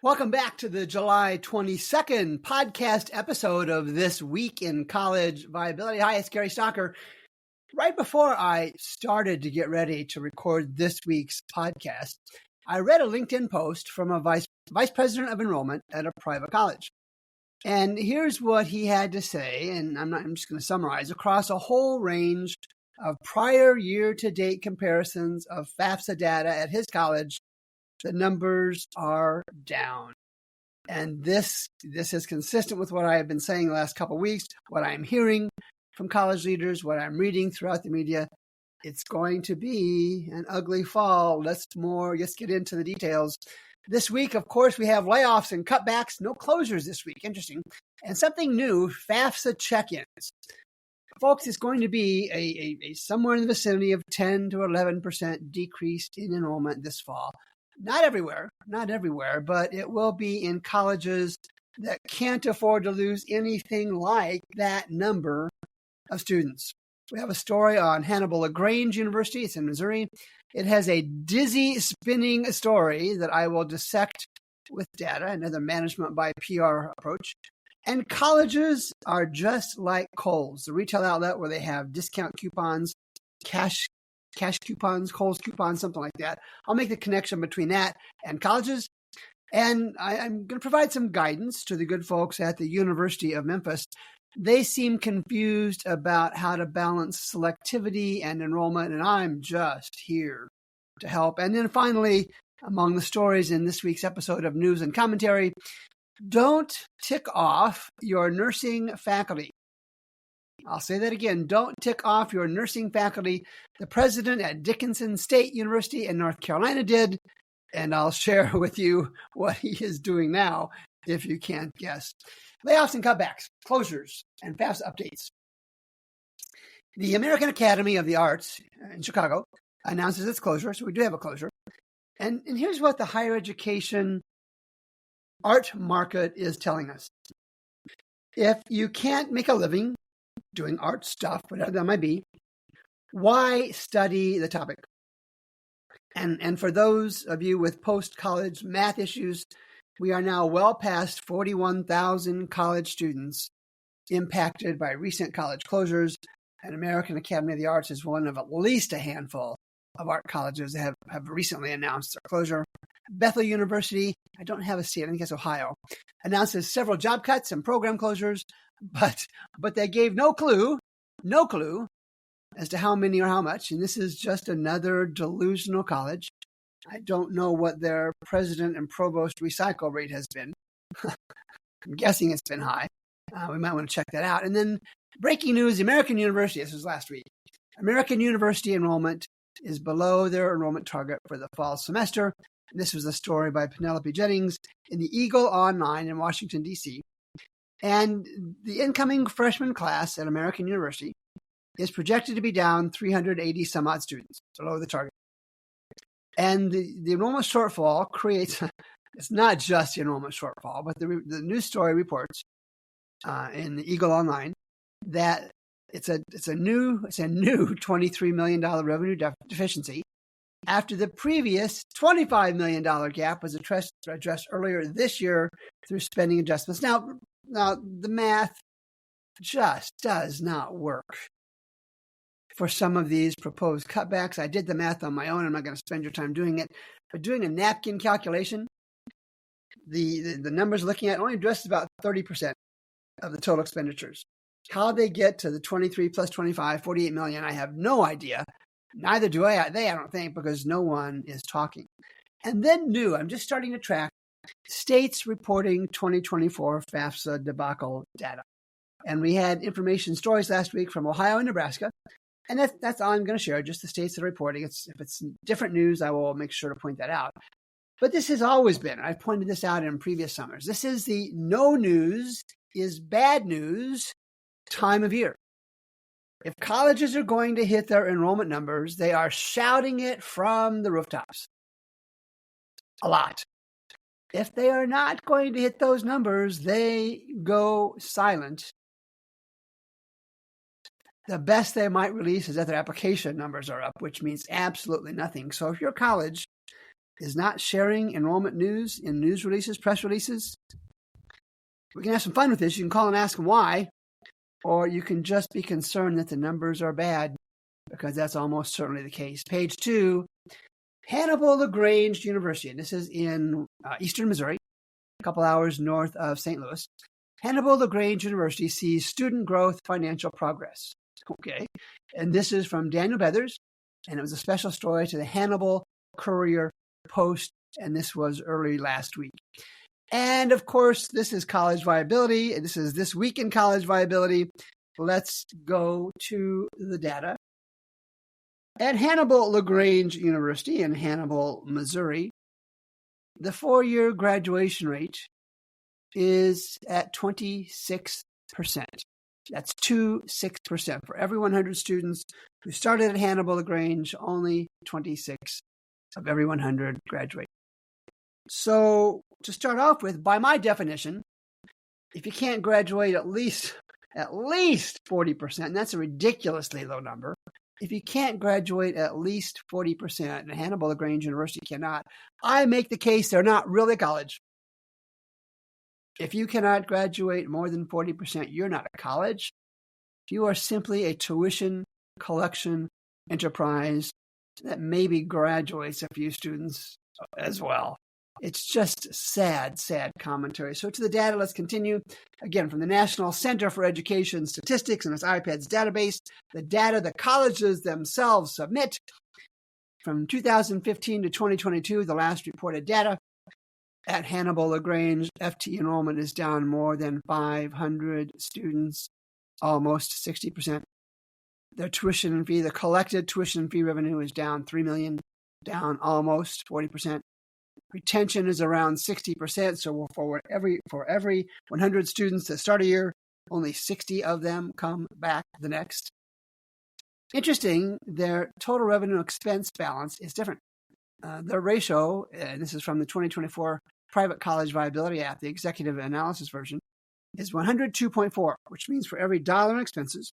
Welcome back to the July 22nd podcast episode of This Week in College Viability. Hi, it's Gary Stocker. Right before I started to get ready to record this week's podcast, I read a LinkedIn post from a vice president of enrollment at a private college. And here's what he had to say, and I'm just going to summarize. Across a whole range of prior year-to-date comparisons of FAFSA data at his college, the numbers are down. And this is consistent with what I have been saying the last couple of weeks, what I'm hearing from college leaders, what I'm reading throughout the media. It's going to be an ugly fall. Let's get into the details. This week, of course, we have layoffs and cutbacks, no closures this week. Interesting. And something new, FAFSA check-ins. Folks, it's going to be a somewhere in the vicinity of 10 to 11% decrease in enrollment this fall. Not everywhere, but it will be in colleges that can't afford to lose anything like that number of students. We have a story on Hannibal-LaGrange University. It's in Missouri. It has a dizzy spinning story that I will dissect with data, another management by PR approach. And colleges are just like Kohl's, the retail outlet where they have discount coupons, cash coupons, Kohl's coupons, something like that. I'll make the connection between that and colleges. And I'm going to provide some guidance to the good folks at the University of Memphis. They seem confused about how to balance selectivity and enrollment, and I'm just here to help. And then finally, among the stories in this week's episode of News and Commentary, don't tick off your nursing faculty. I'll say that again. Don't tick off your nursing faculty. The president at Dickinson State University in North Carolina did, and I'll share with you what he is doing now if you can't guess. Layoffs and cutbacks, closures, and FAFSA updates. The American Academy of the Arts in Chicago announces its closure, so we do have a closure. And here's what the higher education art market is telling us. If you can't make a living doing art stuff, whatever that might be, why study the topic? And for those of you with post-college math issues, we are now well past 41,000 college students impacted by recent college closures, and American Academy of the Arts is one of at least a handful of art colleges that have recently announced their closure. Bethel University, I don't have a state, I think it's Ohio, announces several job cuts and program closures, but they gave no clue as to how many or how much. And this is just another delusional college. I don't know what their president and provost recycle rate has been. I'm guessing it's been high. We might want to check that out. And then breaking news, American University, this was last week. American University enrollment is below their enrollment target for the fall semester. This was a story by Penelope Jennings in the Eagle Online in Washington, D.C. And the incoming freshman class at American University is projected to be down 380 some odd students, below the target. And the enrollment shortfall creates, it's not just the enrollment shortfall, but the news story reports in the Eagle Online that it's a new $23 million revenue deficiency after the previous $25 million gap was addressed earlier this year through spending adjustments. Now the math just does not work for some of these proposed cutbacks. I did the math on my own. I'm not going to spend your time doing it. But doing a napkin calculation, the numbers looking at only addresses about 30% of the total expenditures. How they get to the 23 plus 25, 48 million, I have no idea. Neither do I don't think, because no one is talking. And then I'm just starting to track states reporting 2024 FAFSA debacle data. And we had information stories last week from Ohio and Nebraska. And that's all I'm going to share, just the states that are reporting. If it's different news, I will make sure to point that out. But this has always been, I've pointed this out in previous summers, this is the no news is bad news time of year. If colleges are going to hit their enrollment numbers, they are shouting it from the rooftops. A lot. If they are not going to hit those numbers, they go silent. The best they might release is that their application numbers are up, which means absolutely nothing. So if your college is not sharing enrollment news in news releases, press releases. We can have some fun with this. You can call and ask why, or you can just be concerned that the numbers are bad, because that's almost certainly the case. Page 2, Hannibal-LaGrange University, and this is in eastern Missouri, a couple hours north of St. Louis. Hannibal-LaGrange University sees student growth, financial progress. Okay, and this is from Daniel Beathers, and it was a special story to the Hannibal Courier Post, and this was early last week. And of course, this is college viability, and this is This Week in College Viability. Let's go to the data. At Hannibal-LaGrange University in Hannibal, Missouri, the 4-year graduation rate is at 26%. That's 26%. For every 100 students who started at Hannibal-LaGrange, only 26 of every 100 graduate. So to start off with, by my definition, if you can't graduate at least 40%, and that's a ridiculously low number, if you can't graduate at least 40%, and Hannibal-LaGrange University cannot, I make the case they're not really a college. If you cannot graduate more than 40%, you're not a college. You are simply a tuition collection enterprise that maybe graduates a few students as well. It's just sad, sad commentary. So to the data, let's continue. Again, from the National Center for Education Statistics and its IPEDS database, the data the colleges themselves submit from 2015 to 2022, the last reported data. At Hannibal-LaGrange, FT enrollment is down more than 500 students, almost 60%. Their tuition fee, the collected tuition fee revenue is down $3 million, down almost 40%. Retention is around 60%, so for every 100 students that start a year, only 60 of them come back the next. Interesting, their total revenue expense balance is different. Their ratio, and this is from the 2024 Private College Viability app, the executive analysis version, is 102.4, which means for every dollar in expenses,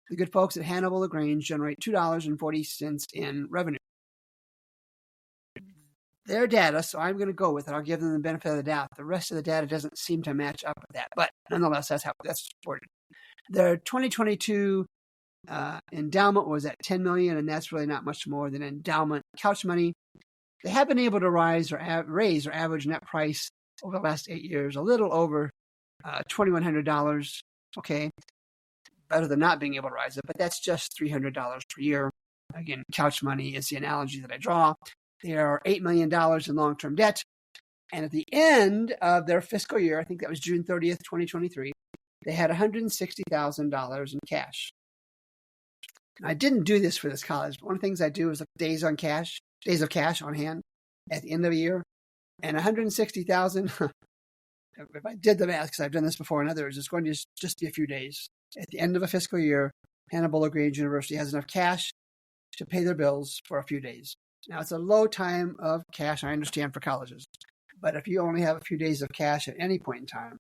the good folks at Hannibal-LaGrange generate $2.40 in revenue. Their data, so I'm going to go with it. I'll give them the benefit of the doubt. The rest of the data doesn't seem to match up with that, but nonetheless, that's supported. Their 2022 endowment was at $10 million, and that's really not much more than endowment couch money. They have been able to raise their average net price over the last 8 years, a little over $2,100. Okay, better than not being able to rise it, but that's just $300 per year. Again, couch money is the analogy that I draw. They are $8 million in long-term debt, and at the end of their fiscal year, I think that was June 30th, 2023, they had $160,000 in cash. I didn't do this for this college, but one of the things I do is look days of cash on hand at the end of a year, and $160,000. If I did the math, because I've done this before in others, it's going to just be a few days. At the end of a fiscal year, Hannibal-LaGrange University has enough cash to pay their bills for a few days. Now, it's a low time of cash, I understand, for colleges. But if you only have a few days of cash at any point in time,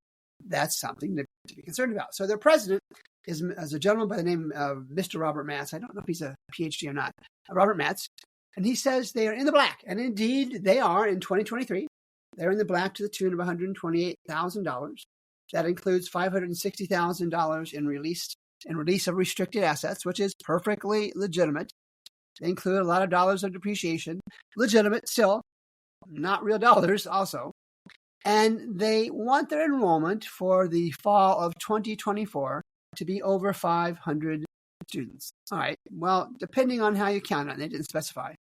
that's something to be concerned about. So their president is a gentleman by the name of Mr. Robert Matz. I don't know if he's a PhD or not. Robert Matz. And he says they are in the black. And indeed, they are in 2023. They're in the black to the tune of $128,000. That includes $560,000 in release of restricted assets, which is perfectly legitimate. They include a lot of dollars of depreciation, legitimate still, not real dollars also. And they want their enrollment for the fall of 2024 to be over 500 students. All right, well, depending on how you count it, they didn't specify.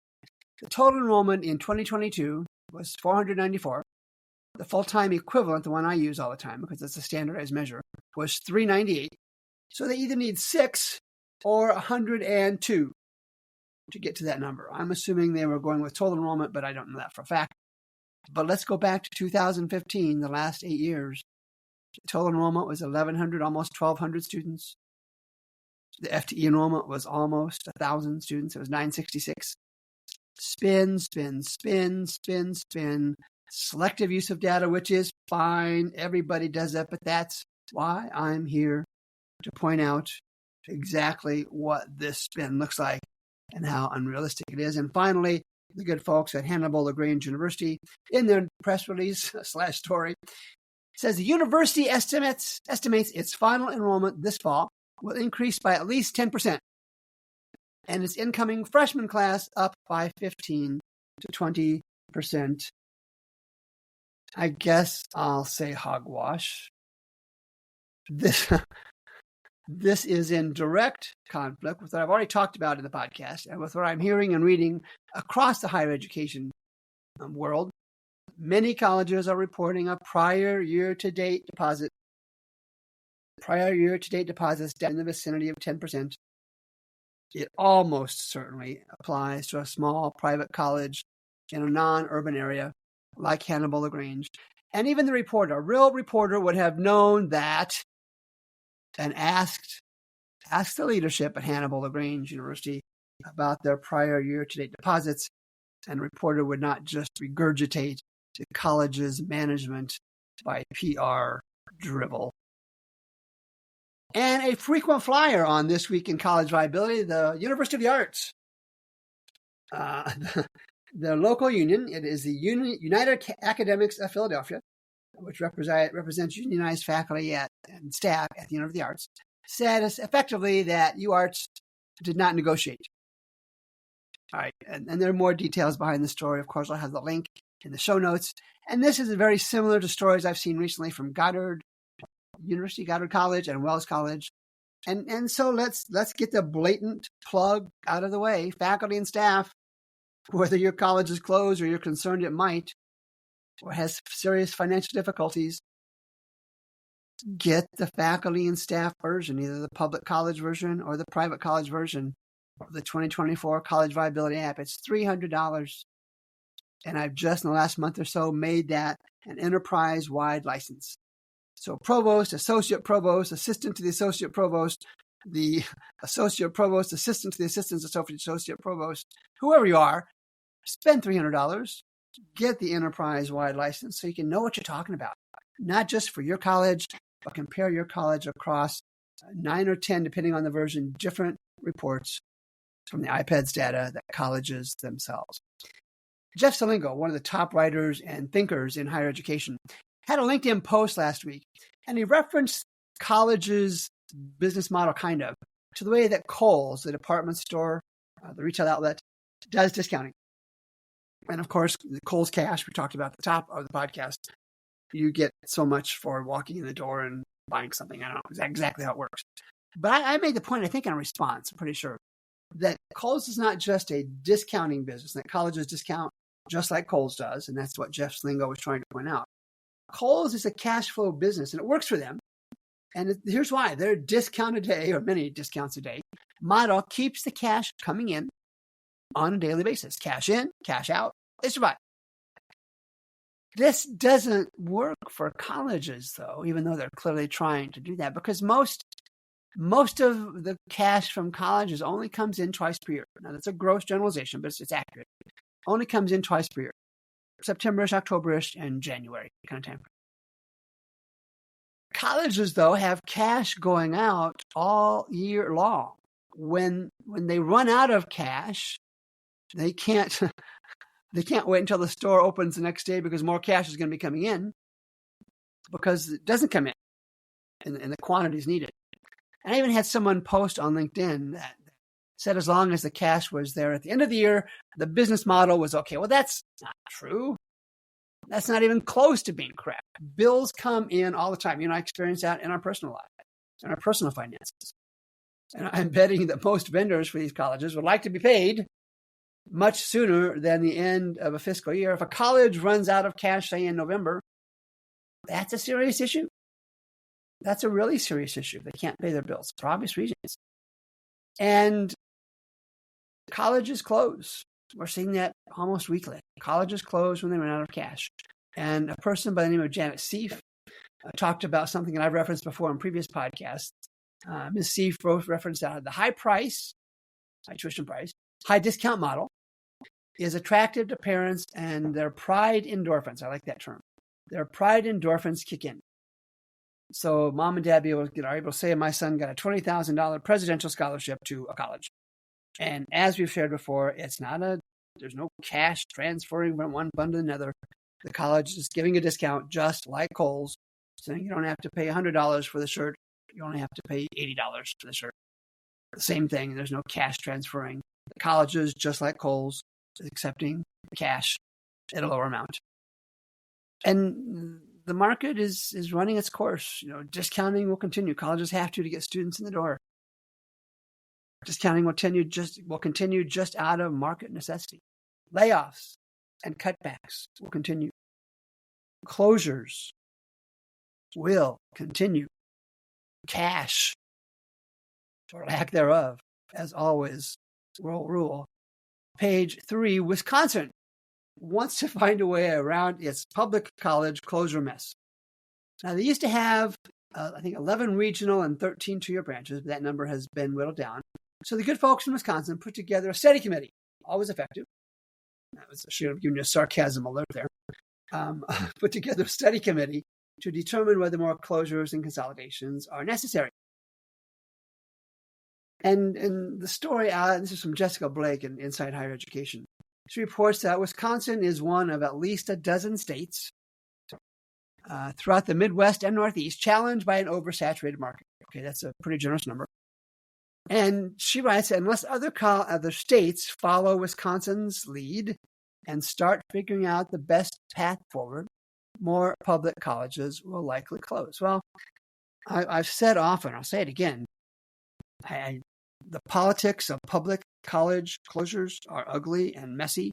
The total enrollment in 2022 was 494. The full-time equivalent, the one I use all the time because it's a standardized measure, was 398. So they either need 6 or 102 to get to that number. I'm assuming they were going with total enrollment, but I don't know that for a fact. But let's go back to 2015, the last 8 years. The total enrollment was 1,100, almost 1,200 students. The FTE enrollment was almost 1,000 students. It was 966. Spin, spin, spin, spin, spin. Selective use of data, which is fine. Everybody does that, but that's why I'm here to point out exactly what this spin looks like and how unrealistic it is. And finally, the good folks at Hannibal-LaGrange University, in their press release / story, says the university estimates its final enrollment this fall will increase by at least 10%, and its incoming freshman class up by 15 to 20%. I guess I'll say hogwash. This is in direct conflict with what I've already talked about in the podcast and with what I'm hearing and reading across the higher education world. Many colleges are reporting a prior year-to-date deposits down in the vicinity of 10%. It almost certainly applies to a small private college in a non-urban area like Hannibal-LaGrange. And even the reporter, a real reporter, would have known that and asked the leadership at Hannibal-LaGrange University about their prior year-to-date deposits, and the reporter would not just regurgitate the college's management by PR drivel. And a frequent flyer on This Week in College Viability, the University of the Arts. The local union, it is the United Academics of Philadelphia, which represents unionized faculty and staff at the University of the Arts, said effectively that UArts did not negotiate. All right, and there are more details behind the story. Of course, I'll have the link in the show notes. And this is very similar to stories I've seen recently from Goddard College, and Wells College. And so let's get the blatant plug out of the way. Faculty and staff, whether your college is closed or you're concerned it might, or has serious financial difficulties, get the faculty and staff version, either the public college version or the private college version of the 2024 College Viability app. It's $300. And I've just in the last month or so made that an enterprise-wide license. So provost, associate provost, assistant to the associate provost, the associate provost, assistant to the associate provost, whoever you are, spend $300, get the enterprise-wide license so you can know what you're talking about. Not just for your college, but compare your college across 9 or 10, depending on the version, different reports from the IPEDS data that colleges themselves. Jeff Selingo, one of the top writers and thinkers in higher education, had a LinkedIn post last week, and he referenced college's business model kind of to the way that Kohl's, the department store, the retail outlet, does discounting. And of course, the Kohl's Cash, we talked about at the top of the podcast, you get so much for walking in the door and buying something. I don't know exactly how it works. But I made the point, I think in response, I'm pretty sure, that Kohl's is not just a discounting business, that colleges discount just like Kohl's does, and that's what Jeff Slingo was trying to point out. Kohl's is a cash flow business, and it works for them. And here's why. Their discount a day, or many discounts a day, model keeps the cash coming in on a daily basis. Cash in, cash out, they survive. This doesn't work for colleges, though, even though they're clearly trying to do that, because most of the cash from colleges only comes in twice per year. Now, that's a gross generalization, but it's accurate. Only comes in twice per year. September-ish, October-ish, and January kind of time. Colleges, though, have cash going out all year long. When they run out of cash, they can't wait until the store opens the next day because more cash is going to be coming in, because it doesn't come in the quantities needed. And I even had someone post on LinkedIn that said as long as the cash was there at the end of the year, the business model was okay. Well, that's not true. That's not even close to being correct. Bills come in all the time. I experience that in our personal life, in our personal finances. And I'm betting that most vendors for these colleges would like to be paid much sooner than the end of a fiscal year. If a college runs out of cash, say in November, that's a serious issue. That's a really serious issue. They can't pay their bills for obvious reasons. And colleges close. We're seeing that almost weekly. Colleges close when they run out of cash. And a person by the name of Janet Seif talked about something that I've referenced before in previous podcasts. Ms. Seif both referenced that the high tuition price, high discount model is attractive to parents, and their pride endorphins, I like that term, their pride endorphins kick in. So mom and dad are able to say, my son got a $20,000 presidential scholarship to a college. And as we've shared before, it's not a There's no cash transferring from one fund to another. The college is giving a discount just like Kohl's, saying you don't have to pay $100 for the shirt. You only have to pay $80 for the shirt. The same thing. There's no cash transferring. The colleges, just like Kohl's, is accepting cash at a lower amount. And the market is running its course. Discounting will continue. Colleges have to get students in the door. Discounting will continue just out of market necessity. Layoffs and cutbacks will continue. Closures will continue. Cash, or lack thereof, as always, will rule. Page 3, Wisconsin wants to find a way around its public college closure mess. Now, they used to have, I think, 11 regional and 13 two-year branches, but that number has been whittled down. So the good folks in Wisconsin put together a study committee, always effective. I should have given you a sarcasm alert there. Put together a study committee to determine whether more closures and consolidations are necessary. And the story, this is from Jessica Blake in Inside Higher Education. She reports that Wisconsin is one of at least a dozen states throughout the Midwest and Northeast challenged by an oversaturated market. Okay, that's a pretty generous number. And she writes that unless other states follow Wisconsin's lead and start figuring out the best path forward, more public colleges will likely close. Well, I've said often, I'll say it again, the politics of public college closures are ugly and messy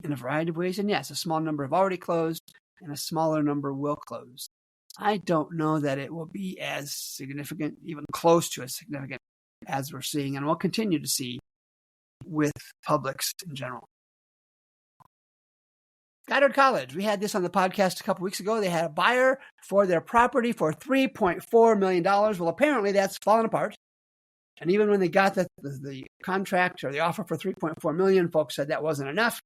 in a variety of ways. And yes, a small number have already closed and a smaller number will close. I don't know that it will be as significant, even close to as significant as we're seeing and we'll continue to see with publics in general. Goddard College, we had this on the podcast a couple weeks ago. They had a buyer for their property for $3.4 million. Well, apparently that's fallen apart. And even when they got the contract or the offer for $3.4 million, folks said that wasn't enough.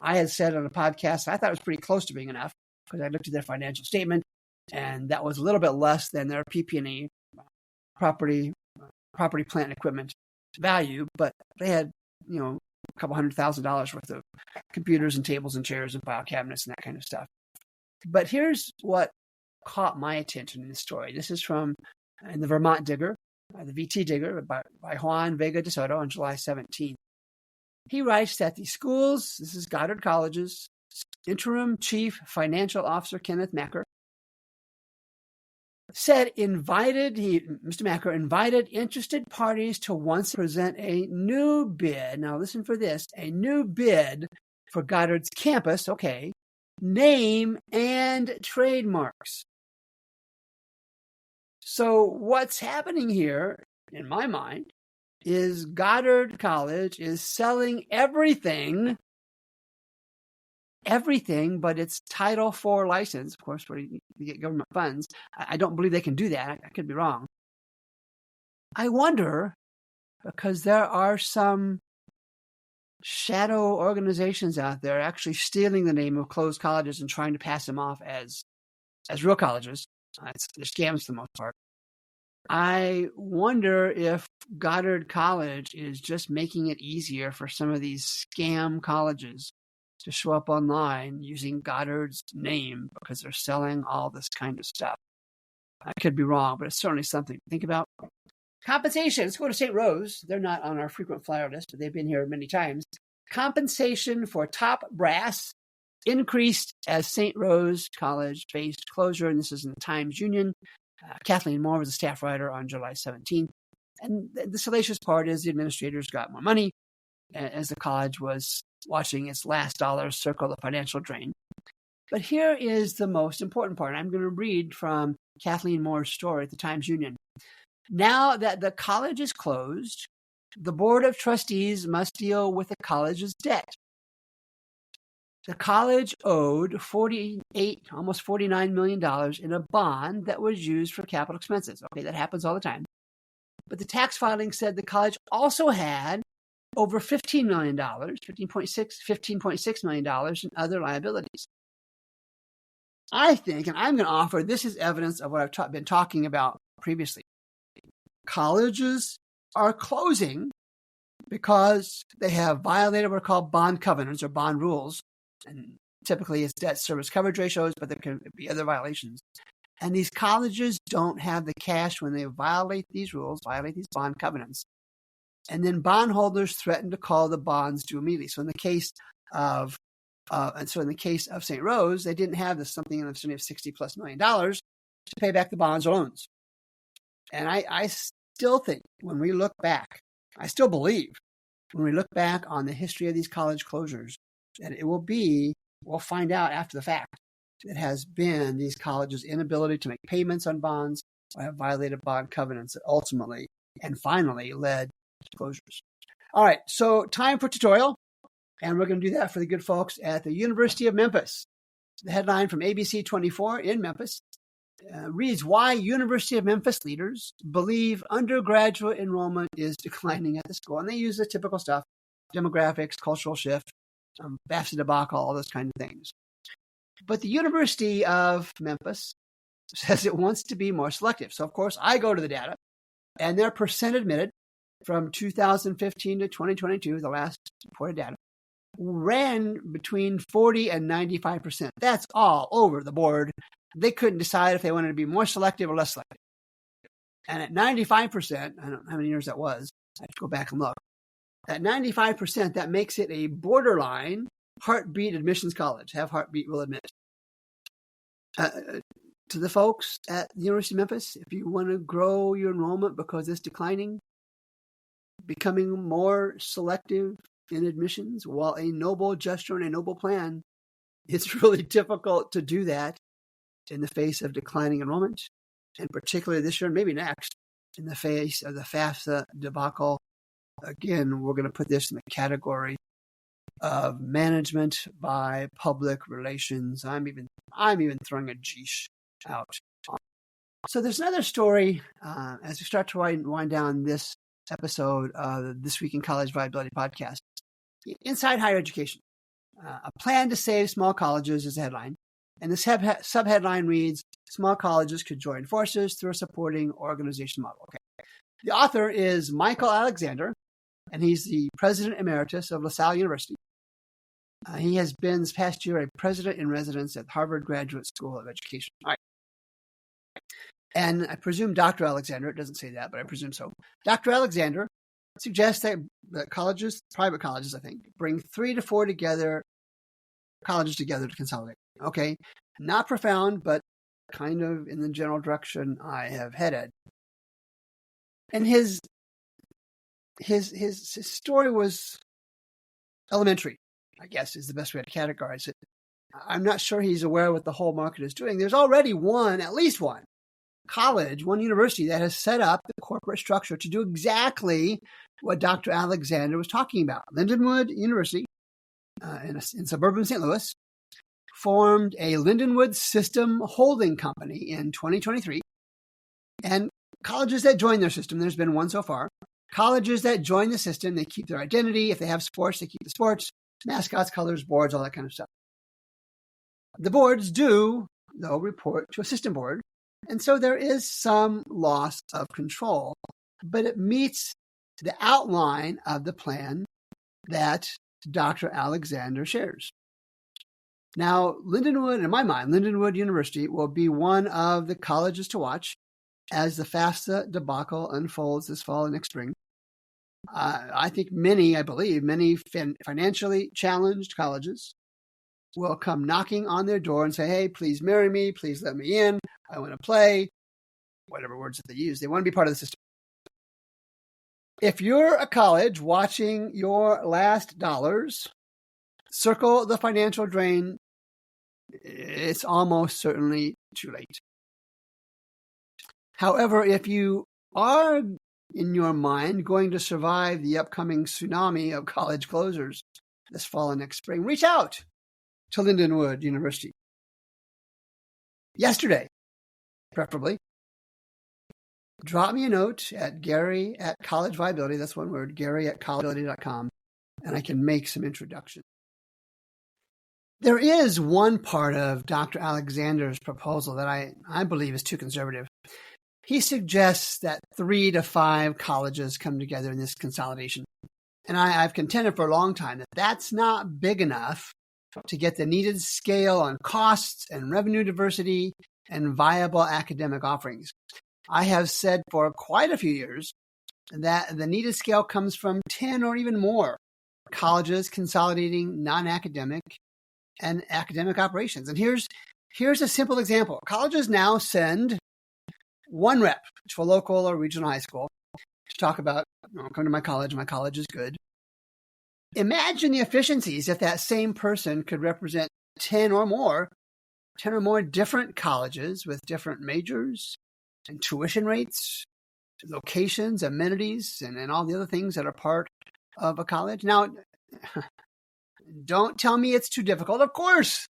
I had said on a podcast, I thought it was pretty close to being enough because I looked at their financial statement and that was a little bit less than their PP&E, property, plant and equipment value, but they had, a couple $100,000 worth of computers and tables and chairs and file cabinets and that kind of stuff. But here's what caught my attention in this story. This is from in the Vermont Digger, the VT Digger by Juan Vega de Soto on July 17th. He writes that the school's, this is Goddard College's interim chief financial officer, Kenneth Macker, said Mr. Macker invited interested parties to once present a new bid. Now listen for this, a new bid for Goddard's campus, name and trademarks. So what's happening here, in my mind, is Goddard College is selling everything but its Title IV license, of course, where you get government funds. I don't believe they can do that. I could be wrong. I wonder, because there are some shadow organizations out there actually stealing the name of closed colleges and trying to pass them off as real colleges. They're scams for the most part. I wonder if Goddard College is just making it easier for some of these scam colleges to show up online using Goddard's name because they're selling all this kind of stuff. I could be wrong, but it's certainly something to think about. Compensation. Let's go to St. Rose. They're not on our frequent flyer list, but they've been here many times. Compensation for top brass increased as St. Rose College faced closure, and this is in the Times-Union. Kathleen Moore was a staff writer on July 17th. And the salacious part is the administrators got more money as the college was watching its last dollars circle the financial drain. But here is the most important part. I'm going to read from Kathleen Moore's story at the Times-Union. Now that the college is closed, the Board of Trustees must deal with the college's debt. The college owed almost $49 million in a bond that was used for capital expenses. That happens all the time. But the tax filing said the college also had over $15 million, $15.6 million in other liabilities. I think, and I'm going to offer, this is evidence of what I've been talking about previously. Colleges are closing because they have violated what are called bond covenants or bond rules. And typically it's debt service coverage ratios, but there can be other violations. And these colleges don't have the cash when they violate these rules, violate these bond covenants. And then bondholders threaten to call the bonds due immediately. So in the case of St. Rose, they didn't have something in the vicinity of $60+ million to pay back the bonds or loans. And I still think when we look back, I still believe when we look back on the history of these college closures, that we'll find out after the fact, it has been these colleges' inability to make payments on bonds or have violated bond covenants that ultimately and finally led to closures. All right, so time for tutorial, and we're going to do that for the good folks at the University of Memphis. The headline from ABC 24 in Memphis reads, "Why University of Memphis leaders believe undergraduate enrollment is declining at the school." And they use the typical stuff, demographics, cultural shift, FAFSA debacle, all those kinds of things. But the University of Memphis says it wants to be more selective. So, of course, I go to the data, and their percent admitted from 2015 to 2022, the last reported data, ran between 40 and 95%. That's all over the board. They couldn't decide if they wanted to be more selective or less selective. And at 95%, I don't know how many years that was, I have to go back and look. At 95%, that makes it a borderline heartbeat admissions college. Have heartbeat will admit. To the folks at the University of Memphis, if you want to grow your enrollment because it's declining, becoming more selective in admissions, while a noble gesture and a noble plan, it's really difficult to do that in the face of declining enrollment, and particularly this year and maybe next, in the face of the FAFSA debacle. Again, we're going to put this in the category of management by public relations. I'm even throwing a Geesh out. So there's another story as we start to wind down this episode of This Week in College Viability podcast. Inside higher education, a plan to save small colleges is the headline. And the subheadline reads, "Small colleges could join forces through a supporting organization model." Okay. The author is Michael Alexander, and he's the president emeritus of LaSalle University. He has been this past year a president in residence at Harvard Graduate School of Education. All right. And I presume Dr. Alexander, it doesn't say that, but I presume so. Dr. Alexander suggests that colleges, private colleges, I think, bring 3 to 4 colleges together to consolidate. Okay, not profound, but kind of in the general direction I have headed. And his story was elementary, I guess, is the best way to categorize it. I'm not sure he's aware of what the whole market is doing. There's already at least one college, one university that has set up the corporate structure to do exactly what Dr. Alexander was talking about. Lindenwood University in suburban St. Louis formed a Lindenwood System holding company in 2023. And colleges that join their system, there's been one so far. Colleges that join the system, they keep their identity. If they have sports, they keep the sports, mascots, colors, boards, all that kind of stuff. The boards do, though, report to a system board. And so there is some loss of control, but it meets the outline of the plan that Dr. Alexander shares. Now, Lindenwood, in my mind, Lindenwood University will be one of the colleges to watch as the FAFSA debacle unfolds this fall and next spring. I think many financially challenged colleges will come knocking on their door and say, "Hey, please marry me. Please let me in. I want to play," whatever words that they use. They want to be part of the system. If you're a college watching your last dollars circle the financial drain, it's almost certainly too late. However, if you are, in your mind, going to survive the upcoming tsunami of college closures this fall and next spring, reach out to Lindenwood University. Yesterday, preferably. Drop me a note at Gary at College Viability, that's one word, Gary at collegeviability.com, and I can make some introduction. There is one part of Dr. Alexander's proposal that I believe is too conservative. He suggests that 3 to 5 colleges come together in this consolidation. And I've contended for a long time that that's not big enough to get the needed scale on costs and revenue diversity and viable academic offerings. I have said for quite a few years that the needed scale comes from 10 or even more colleges consolidating non-academic and academic operations. And here's a simple example. Colleges now send one rep to a local or regional high school to talk about, come to my college is good. Imagine the efficiencies if that same person could represent 10 or more different colleges with different majors and tuition rates, locations, amenities, and all the other things that are part of a college. Now, don't tell me it's too difficult. Of course,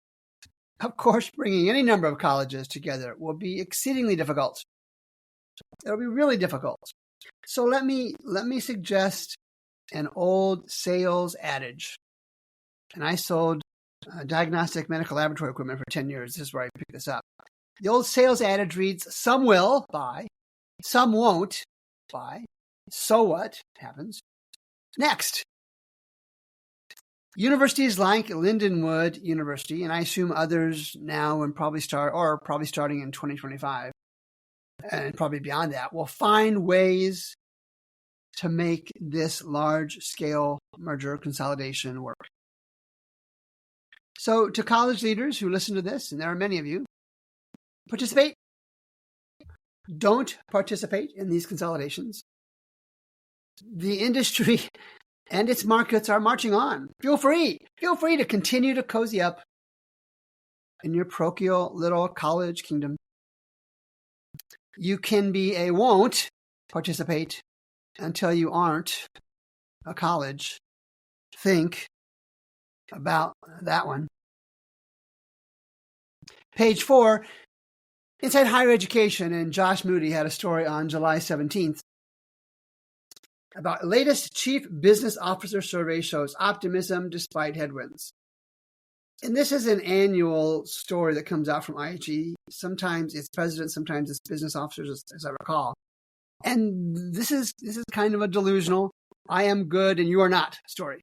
bringing any number of colleges together will be exceedingly difficult. It'll be really difficult. So let me suggest an old sales adage. And I sold diagnostic medical laboratory equipment for 10 years. This is where I picked this up. The old sales adage reads, some will buy, some won't buy. So what happens next? Universities like Lindenwood University, and I assume others now and probably starting in 2025, and probably beyond that, will find ways to make this large-scale merger consolidation work. So to college leaders who listen to this, and there are many of you, participate. Don't participate in these consolidations. The industry and its markets are marching on. Feel free to continue to cozy up in your parochial little college kingdom. You can be a won't participate until you aren't a college. Think about that one. Page 4, Inside Higher Education, and Josh Moody had a story on July 17th about latest Chief Business Officer survey shows optimism despite headwinds. And this is an annual story that comes out from IHE. Sometimes it's presidents, sometimes it's business officers, as I recall. And this is kind of a delusional, I am good and you are not story.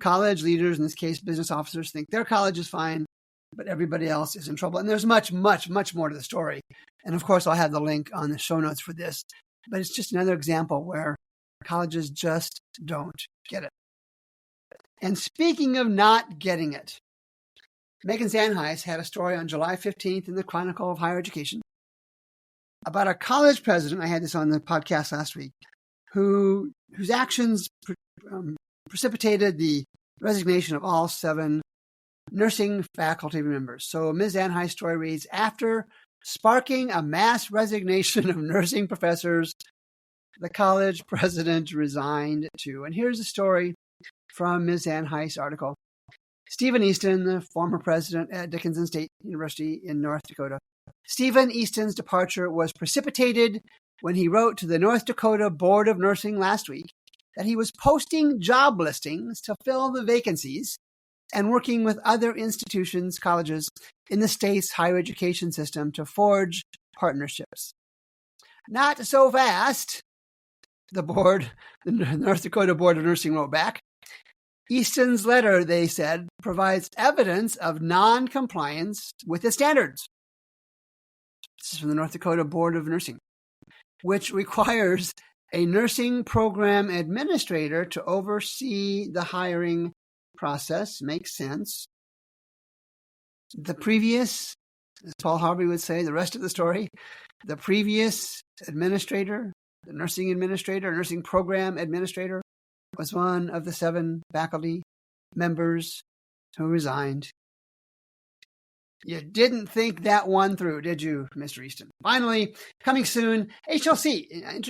College leaders, in this case business officers, think their college is fine, but everybody else is in trouble. And there's much, much, much more to the story. And of course, I'll have the link on the show notes for this. But it's just another example where colleges just don't get it. And speaking of not getting it, Megan Zandhuis had a story on July 15th in the Chronicle of Higher Education about a college president, I had this on the podcast last week, whose actions precipitated the resignation of all 7 nursing faculty members. So Ms. Zandhuis' story reads, after sparking a mass resignation of nursing professors, the college president resigned too. And here's a story from Ms. Zandhuis' article. Stephen Easton, the former president at Dickinson State University in North Dakota. Stephen Easton's departure was precipitated when he wrote to the North Dakota Board of Nursing last week that he was posting job listings to fill the vacancies and working with other institutions, colleges in the state's higher education system to forge partnerships. Not so fast, the North Dakota Board of Nursing wrote back. Easton's letter, they said, provides evidence of non-compliance with the standards. This is from the North Dakota Board of Nursing, which requires a nursing program administrator to oversee the hiring process. Makes sense. The previous, as Paul Harvey would say, the rest of the story, the previous administrator, the nursing program administrator, was one of the 7 faculty members who resigned. You didn't think that one through, did you, Mr. Easton? Finally, coming soon, HLC,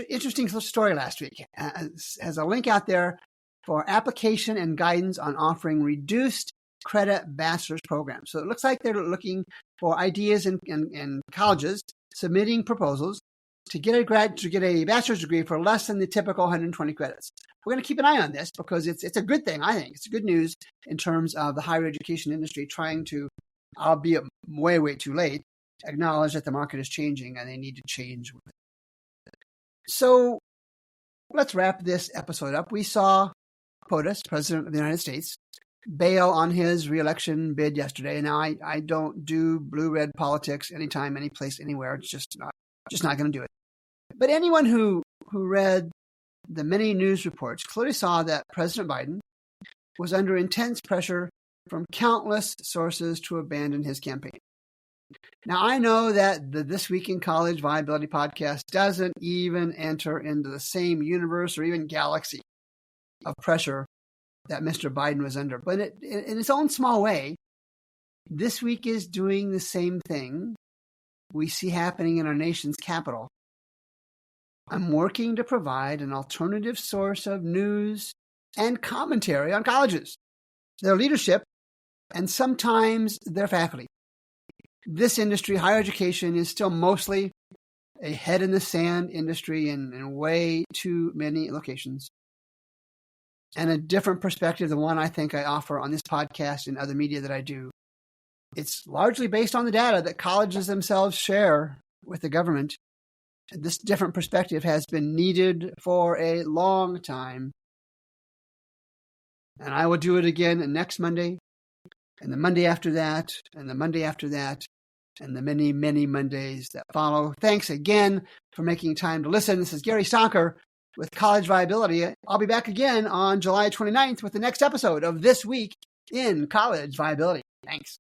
interesting story last week, has a link out there for application and guidance on offering reduced credit bachelor's programs. So it looks like they're looking for ideas in colleges submitting proposals to get a bachelor's degree for less than the typical 120 credits. We're going to keep an eye on this because it's a good thing, I think. It's good news in terms of the higher education industry trying to, albeit way, way too late, acknowledge that the market is changing and they need to change with it. So let's wrap this episode up. We saw POTUS, President of the United States, bail on his reelection bid yesterday. Now, I don't do blue-red politics anytime, any place, anywhere. It's just not going to do it. But anyone who read the many news reports clearly saw that President Biden was under intense pressure from countless sources to abandon his campaign. Now, I know that the This Week in College Viability podcast doesn't even enter into the same universe or even galaxy of pressure that Mr. Biden was under. But in its own small way, This Week is doing the same thing we see happening in our nation's capital. I'm working to provide an alternative source of news and commentary on colleges, their leadership, and sometimes their faculty. This industry, higher education, is still mostly a head-in-the-sand industry in way too many locations. And a different perspective than one I think I offer on this podcast and other media that I do. It's largely based on the data that colleges themselves share with the government. This different perspective has been needed for a long time. And I will do it again next Monday, and the Monday after that, and the Monday after that, and the many, many Mondays that follow. Thanks again for making time to listen. This is Gary Stonker with College Viability. I'll be back again on July 29th with the next episode of This Week in College Viability. Thanks.